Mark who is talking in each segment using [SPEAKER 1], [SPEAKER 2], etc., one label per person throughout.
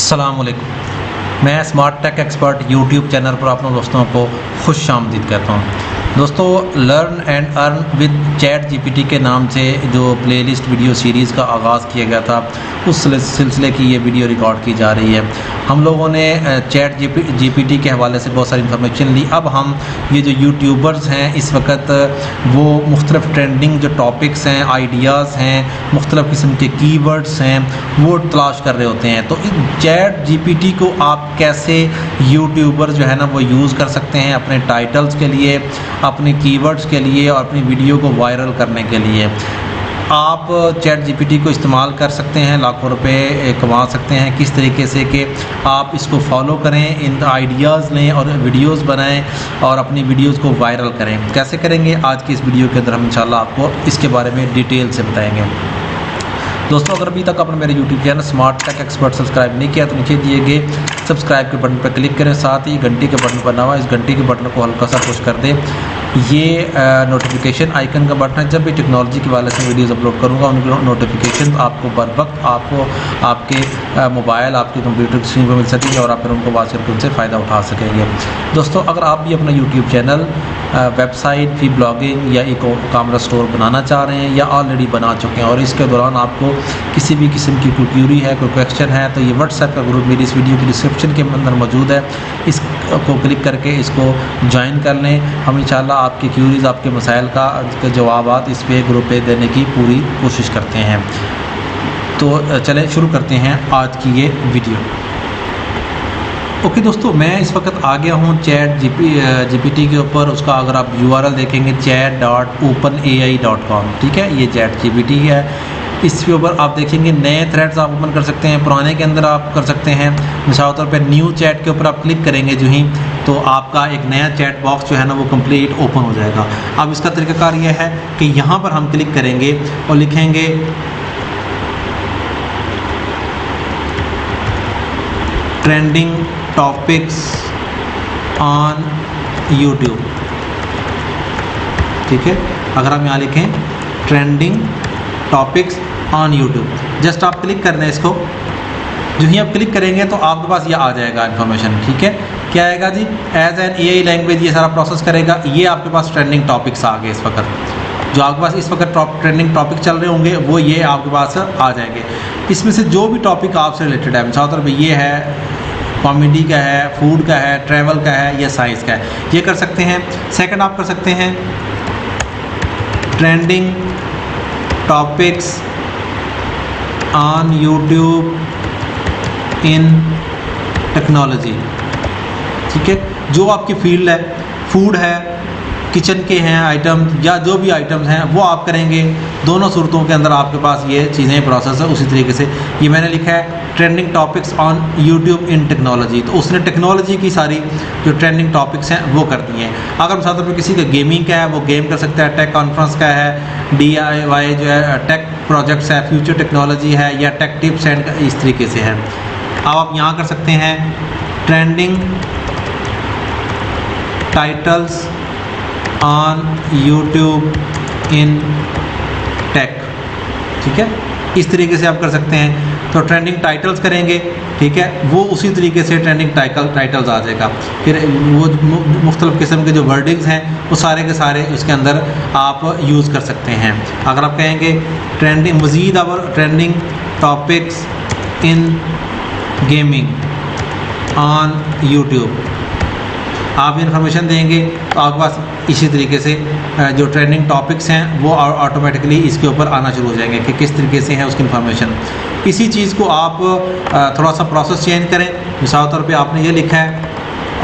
[SPEAKER 1] अस्सलामुअलैकुम। मैं smart tech expert YouTube channel पर अपने दोस्तों को खुश आमदीद कहता हूँ। दोस्तों, learn and earn with ChatGPT के नाम से जो प्लेलिस्ट वीडियो सीरीज़ का आगाज़ किया गया था, उस सिलसिले की ये वीडियो रिकॉर्ड की जा रही है। हम लोगों ने चैट जीपीटी के हवाले से बहुत सारी इन्फॉर्मेशन ली। अब हम ये जो यूट्यूबर्स हैं इस वक्त वो मुख्तलिफ़ ट्रेंडिंग जो टॉपिक्स हैं, आइडियाज़ हैं, मुख्तलिफ़ किस्म के कीवर्ड्स हैं, वो तलाश कर रहे होते हैं। तो चैट जीपीटी को आप कैसे यूट्यूबर जो है ना वो यूज़ कर सकते हैं अपने टाइटल्स के लिए, अपने कीवर्ड्स के लिए और अपनी वीडियो को वायरल करने के लिए। आप चैट जीपीटी को इस्तेमाल कर सकते हैं, लाखों रुपए कमा सकते हैं। किस तरीके से कि आप इसको फॉलो करें, इन आइडियाज़ लें और वीडियोस बनाएं और अपनी वीडियोस को वायरल करें। कैसे करेंगे, आज की इस वीडियो के अंदर हम इंशाल्लाह आपको इसके बारे में डिटेल से बताएंगे। दोस्तों, अगर अभी तक आपने मेरे YouTube चैनल स्मार्ट टेक एक्सपर्ट सब्सक्राइब नहीं किया तो नीचे दिए गए सब्सक्राइब के बटन पर क्लिक करें, साथ ही घंटी के बटन पर नवा इस घंटी के बटन को हल्का सा पुश कर दें। ये नोटिफिकेशन आइकन का बटन है। जब भी टेक्नोलॉजी के वाले से वीडियोस अपलोड करूँगा उनकी नोटिफिकेशन आपको बर वक्त आपको आपके मोबाइल, आपके कंप्यूटर स्क्रीन पर मिल सकेंगे और आप फिर उनको वाच करके उनसे फ़ायदा उठा सकेंगे। दोस्तों, अगर आप भी अपना यूट्यूब चैनल, वेबसाइट, फी ब्लॉगिंग या ई कॉमर्स स्टोर बनाना चाह रहे हैं या ऑलरेडी बना चुके हैं और इसके दौरान आपको किसी भी किस्म की कोई क्यूरी है, कोई क्वेश्चन है, तो ये व्हाट्सएप का ग्रुप मेरी इस वीडियो की डिस्क्रिप्शन के अंदर मौजूद है। इसको क्लिक करके इसको ज्वाइन कर लें। हम इंशाल्लाह आपकी क्यूरीज़, आपके मसाइल का जवाबात इस पे ग्रुप पे देने की पूरी कोशिश करते हैं। तो चलें शुरू करते हैं आज की ये वीडियो। ओके दोस्तों, मैं इस वक्त आ गया हूँ चैट जीपीटी के ऊपर। उसका अगर आप URL देखेंगे chat.openai.com, ठीक है, ये चैट जीपीटी है। इसके ऊपर आप देखेंगे नए थ्रेड्स आप ओपन कर सकते हैं, पुराने के अंदर आप कर सकते हैं। मिसाल तौर पे न्यू चैट के ऊपर आप क्लिक करेंगे जो ही, तो आपका एक नया चैट बॉक्स जो है ना वो कंप्लीट ओपन हो जाएगा। अब इसका तरीकाकार ये है कि यहाँ पर हम क्लिक करेंगे और लिखेंगे ट्रेंडिंग टॉपिक्स ऑन यूट्यूब, ठीक है। अगर हम यहाँ लिखें trending topics on YouTube, just आप क्लिक करना है इसको। जो ही आप क्लिक करेंगे तो आपके पास ये आ जाएगा इन्फॉर्मेशन, ठीक है। क्या आएगा जी, एज एन AI लैंग्वेज ये सारा प्रोसेस करेगा। ये आपके पास ट्रेंडिंग टॉपिक्स आ गए। इस वक्त जो आपके पास इस वक्त ट्रेंडिंग टॉपिक चल रहे होंगे वो ये आपके पास आ जाएंगे। इसमें से जो भी टॉपिक आपसे रिलेटेड है, मिसाल तौर पर ये है कॉमेडी का है, फूड का है, ट्रैवल का है या साइंस का है, ये कर सकते हैं। सेकंड आप कर सकते हैं trending topics on YouTube in technology, ठीक है। जो आपकी फील्ड है, फूड है, किचन के हैं आइटम या जो भी आइटम्स हैं वो आप करेंगे। दोनों सूरतों के अंदर आपके पास ये चीज़ें प्रोसेस है। उसी तरीके से ये मैंने लिखा है trending topics on YouTube in technology, तो उसने टेक्नोलॉजी की सारी जो ट्रेंडिंग टॉपिक्स हैं वो कर दिए हैं। अगर मिसाल तौर पर किसी का गेमिंग का है वो गेम कर सकता है, टेक कॉन्फ्रेंस का है, DIY जो है टेक प्रोजेक्ट्स है, फ्यूचर टेक्नोलॉजी है या टेक टिप्स एंड इस तरीके से है। अब आप यहाँ कर सकते हैं trending titles on YouTube in tech, ठीक है। इस तरीके से आप कर सकते हैं। तो ट्रेंडिंग टाइटल्स करेंगे, ठीक है, वो उसी तरीके से ट्रेंडिंग टाइटल्स आ जाएगा। फिर वो मुख्तलिफ़ किस्म के जो वर्डिंग्स हैं वो सारे के सारे उसके अंदर आप यूज़ कर सकते हैं। अगर आप कहेंगे ट्रेंडिंग मज़ीद और trending topics in gaming on YouTube, आप इन्फॉर्मेशन देंगे तो आपके पास इसी तरीके से जो ट्रेंडिंग टॉपिक्स हैं वो ऑटोमेटिकली इसके ऊपर आना शुरू हो जाएंगे कि किस तरीके से है उसकी इन्फॉर्मेशन। इसी चीज़ को आप थोड़ा सा प्रोसेस चेंज करें। मिसाल तौर पे आपने ये लिखा है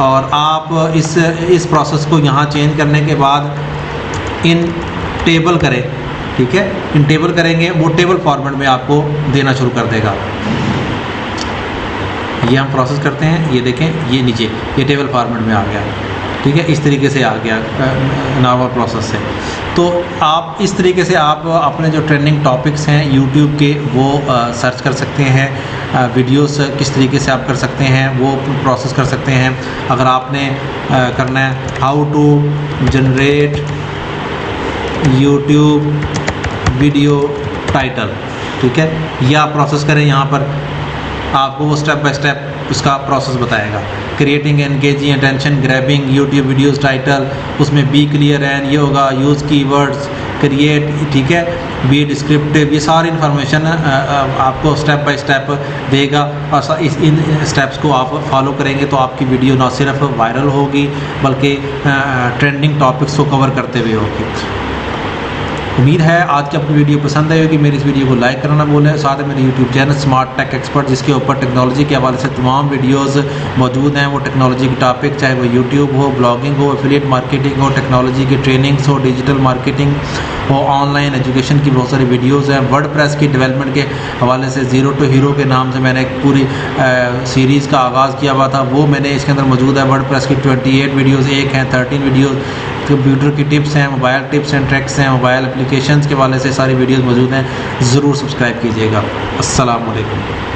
[SPEAKER 1] और आप इस प्रोसेस को यहाँ चेंज करने के बाद इन टेबल करें, ठीक है। इन टेबल करेंगे, वो टेबल फॉर्मेट में आपको देना शुरू कर देगा। ये हम प्रोसेस करते हैं, ये देखें, ये नीचे ये टेबल फॉर्मेट में आ गया, ठीक है। इस तरीके से आ गया नॉर्मल प्रोसेस से। तो आप इस तरीके से आप अपने जो ट्रेंडिंग टॉपिक्स हैं यूट्यूब के वो सर्च कर सकते हैं। वीडियोस किस तरीके से आप कर सकते हैं वो प्रोसेस कर सकते हैं। अगर आपने करना है how to generate YouTube video title, ठीक है, या प्रोसेस करें यहाँ पर आपको वो स्टेप बाय स्टेप उसका प्रोसेस बताएगा। Creating engaging attention grabbing YouTube videos title, उसमें बी क्लियर एंड ये होगा, यूज़ कीवर्ड्स, क्रिएट, ठीक है, बी डिस्क्रिप्टिव, ये सारी इन्फॉर्मेशन आपको स्टेप बाय स्टेप देगा। और इन स्टेप्स को आप फॉलो करेंगे तो आपकी वीडियो ना सिर्फ वायरल होगी बल्कि ट्रेंडिंग टॉपिक्स को कवर करते हुए होगी। उम्मीद है आज की अपनी वीडियो पसंद आई होगी। मेरी इस वीडियो को लाइक करना ना भूलें। साथ में मेरे YouTube channel smart tech expert, जिसके ऊपर टेक्नोलॉजी के हवाले से तमाम वीडियोस मौजूद हैं, वो टेक्नोलॉजी की टॉपिक, चाहे वो यूट्यूब हो, ब्लॉगिंग हो, एफिलिएट मार्केटिंग हो, टेक्नोलॉजी की ट्रेनिंग्स हो, डिजिटल मार्केटिंग हो, ऑनलाइन एजुकेशन की बहुत सारी वीडियोज़ हैं। वर्डप्रेस की डेवलपमेंट के हवाले से ज़ीरो टू हीरो के नाम से मैंने एक पूरी सीरीज़ का आगाज़ किया हुआ था, वो मैंने इसके अंदर मौजूद है। वर्डप्रेस की 28 वीडियोज़, एक हैं 13 वीडियोज़ कंप्यूटर की टिप्स हैं, मोबाइल टिप्स एंड ट्रिक्स हैं, मोबाइल एप्लीकेशंस के हवाले से सारी वीडियोस मौजूद हैं। ज़रूर सब्सक्राइब कीजिएगा। अस्सलाम वालेकुम।